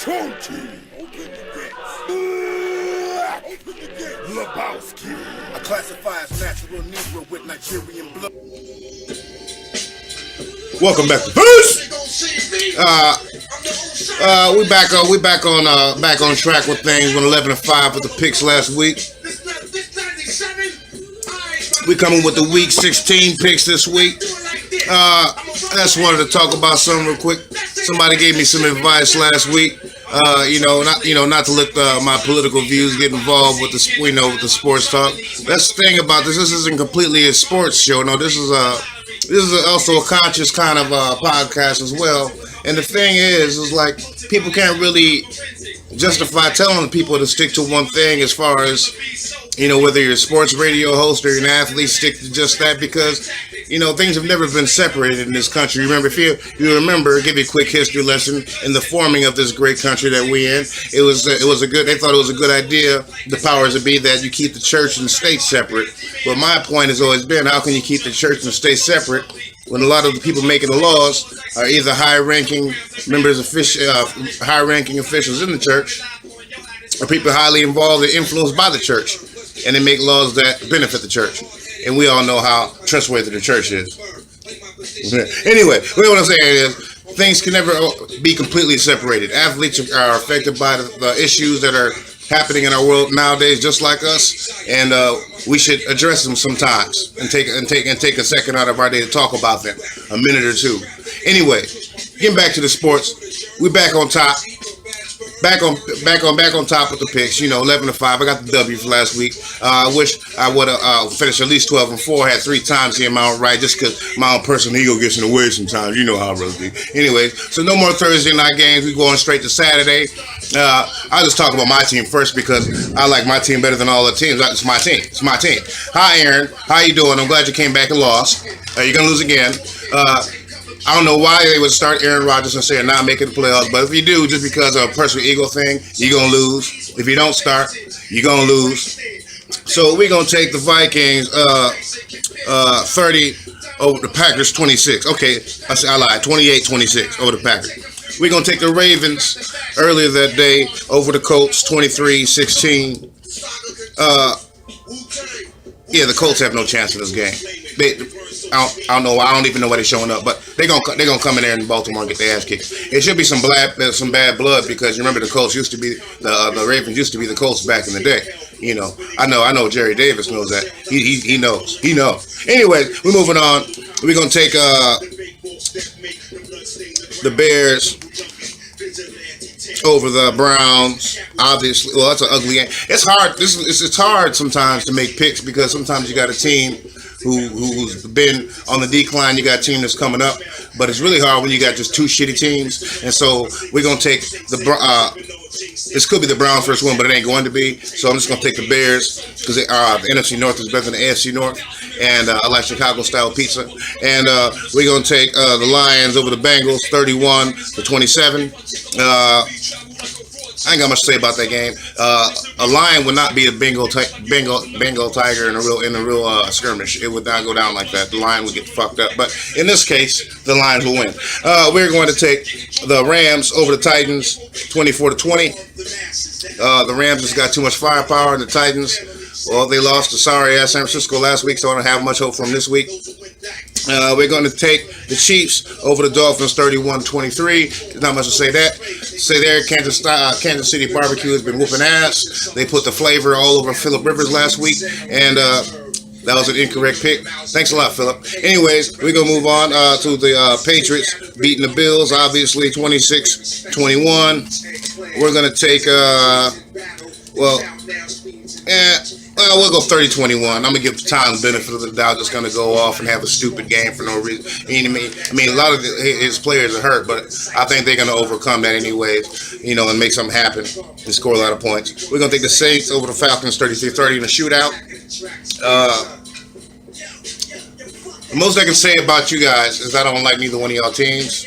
Chunky. Lebowski. I classify as natural Negro with Nigerian blood. Welcome back to Peace. We back on track with things. Went 11-5 with the picks last week. We coming with the week 16 picks this week. I just wanted to talk about something real quick. Somebody gave me some advice last week. Not to let my political views get involved with the sports talk. That's the thing about this. This isn't completely a sports show. No, this is also a conscious kind of podcast as well. And the thing is like people can't really justify telling people to stick to one thing as far as, whether you're a sports radio host or you're an athlete, stick to just that because, things have never been separated in this country. Remember, if you remember, give you a quick history lesson in the forming of this great country that we in. They thought it was a good idea, the powers that be, that you keep the church and the state separate. But my point has always been, how can you keep the church and the state separate when a lot of the people making the laws are either high-ranking officials in the church, or people highly involved and influenced by the church, and they make laws that benefit the church. And we all know how trustworthy the church is. Anyway, what I'm saying is, things can never be completely separated. Athletes are affected by the issues that are happening in our world nowadays, just like us, and we should address them sometimes and take a second out of our day to talk about them, a minute or two. Anyway, getting back to the sports, we're back on top. Back on top with the picks. 11-5. I got the W for last week. I wish I would have finished at least 12-4. Had 3 times the amount right, just because my own personal ego gets in the way sometimes. You know how it really be. Anyway, so no more Thursday night games. We going straight to Saturday. I'll just talk about my team first because I like my team better than all the teams. It's my team. Hi, Aaron. How you doing? I'm glad you came back and lost. You're gonna lose again. I don't know why they would start Aaron Rodgers and say not making the playoffs, but if you do, just because of a personal ego thing, you're going to lose. If you don't start, you're going to lose. So we're going to take the Vikings 30 over the Packers 26. Okay, I lied, 28-26 over the Packers. We're going to take the Ravens earlier that day over the Colts 23-16. The Colts have no chance in this game. I don't know. I don't even know why they're showing up, but they're gonna come in there in Baltimore and get their ass kicked. It should be some bad blood because you remember the Colts used to be the Ravens used to be the Colts back in the day. I know. Jerry Davis knows that. He knows. Anyways, we're moving on. We're gonna take the Bears over the Browns. Obviously, well, that's an ugly game. It's hard. It's hard sometimes to make picks because sometimes you got a team who's been on the decline. You got a team that's coming up, but it's really hard when you got just 2 shitty teams. And so we're gonna take this could be the Browns' first one, but it ain't going to be. So I'm just gonna take the Bears because the NFC North is better than the AFC North, and I like Chicago style pizza. And we're gonna take the Lions over the Bengals 31-27. I ain't got much to say about that game. A lion would not be a Bengal tiger in a real skirmish. It would not go down like that. The lion would get fucked up. But in this case, the Lions will win. We're going to take the Rams over the Titans, 24-20. The Rams just got too much firepower, and the Titans, well, they lost to sorry-ass San Francisco last week, so I don't have much hope for them this week. We're going to take the Chiefs over the Dolphins 31-23. Not much to say there. Kansas City barbecue has been whooping ass. They put the flavor all over Phillip Rivers last week, and that was an incorrect pick. Thanks a lot, Phillip. Anyways, we're going to move on to the Patriots beating the Bills, obviously 26-21. We're going to take, we'll go 30-21. I'm going to give Tom the benefit of the doubt. Just going to go off and have a stupid game for no reason. I mean, a lot of his players are hurt, but I think they're going to overcome that anyways, and make something happen and score a lot of points. We're going to take the Saints over the Falcons 33-30 in a shootout. The most I can say about you guys is I don't like neither one of y'all teams.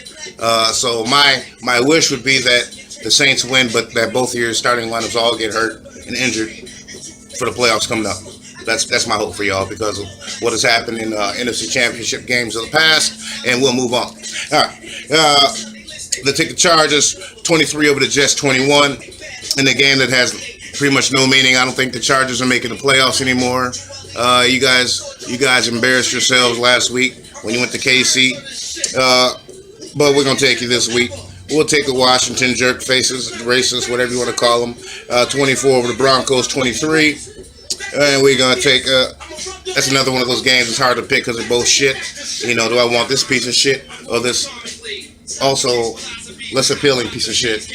So my wish would be that the Saints win, but that both of your starting lineups all get hurt and injured for the playoffs coming up. That's my hope for y'all because of what has happened in NFC Championship games of the past, and we'll move on. All right. They take the Chargers 23 over the Jets 21 in a game that has pretty much no meaning. I don't think the Chargers are making the playoffs anymore. You guys embarrassed yourselves last week when you went to KC. But we're gonna take you this week. We'll take the Washington jerk faces, racists, whatever you want to call them. 24 over the Broncos 23. And we're going to take, that's another one of those games it's hard to pick because they're both shit. You know, do I want this piece of shit or this also less appealing piece of shit?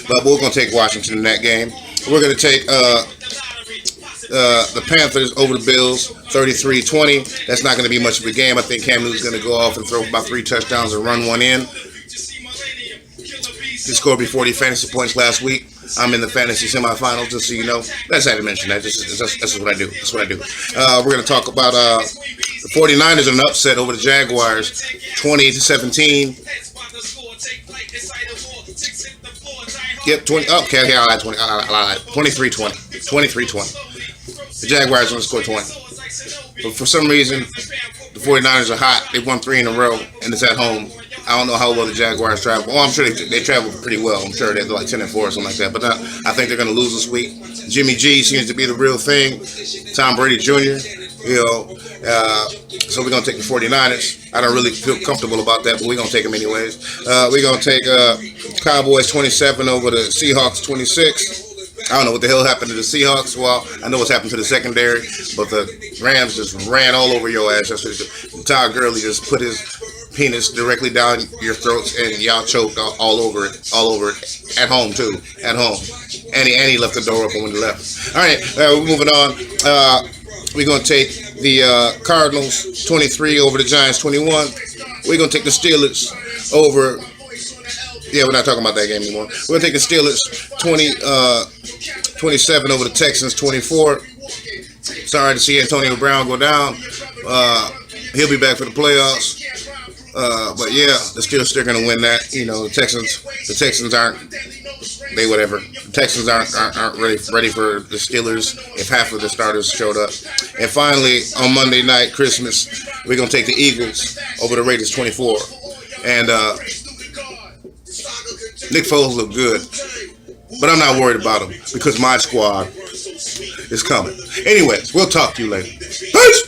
But we're going to take Washington in that game. We're going to take the Panthers over the Bills 33-20. That's not going to be much of a game. I think Cam Newton's going to go off and throw about 3 touchdowns and run one in. He scored me 40 fantasy points last week. I'm in the fantasy semifinals, just so you know. That's how to mention that. That's what I do. That's what I do. We're going to talk about the 49ers an upset over the Jaguars, 20-17. Yep, 20. Okay, I lied. 23-20. 23-20. The Jaguars are going to score 20. But for some reason, the 49ers are hot. They've won 3 in a row, and it's at home. I don't know how well the Jaguars travel. Well, I'm sure they travel pretty well. I'm sure they're like 10-4 or something like that. But I think they're going to lose this week. Jimmy G seems to be the real thing. Tom Brady Jr., you know. So we're going to take the 49ers. I don't really feel comfortable about that, but we're going to take them anyways. We're going to take Cowboys 27 over the Seahawks 26. I don't know what the hell happened to the Seahawks. Well, I know what's happened to the secondary, but the Rams just ran all over your ass. Todd Gurley just put his penis directly down your throats, and y'all choked all over it, at home too, at home. And he left the door open when he left. All right, we're moving on. We're gonna take the Cardinals 23 over the Giants 21. We're gonna take the Steelers over. Yeah, we're not talking about that game anymore. We're gonna take the Steelers 27 over the Texans 24. Sorry to see Antonio Brown go down. He'll be back for the playoffs. But yeah, the Steelers still going to win that. You know, the Texans aren't. The Texans aren't ready for the Steelers if half of the starters showed up. And finally, on Monday night, Christmas, we're going to take the Eagles over the Raiders 24. And Nick Foles looked good, but I'm not worried about him because my squad is coming. Anyways, we'll talk to you later. Peace!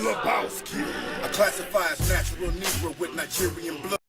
Lebowski. I classify as natural Negro with Nigerian blood.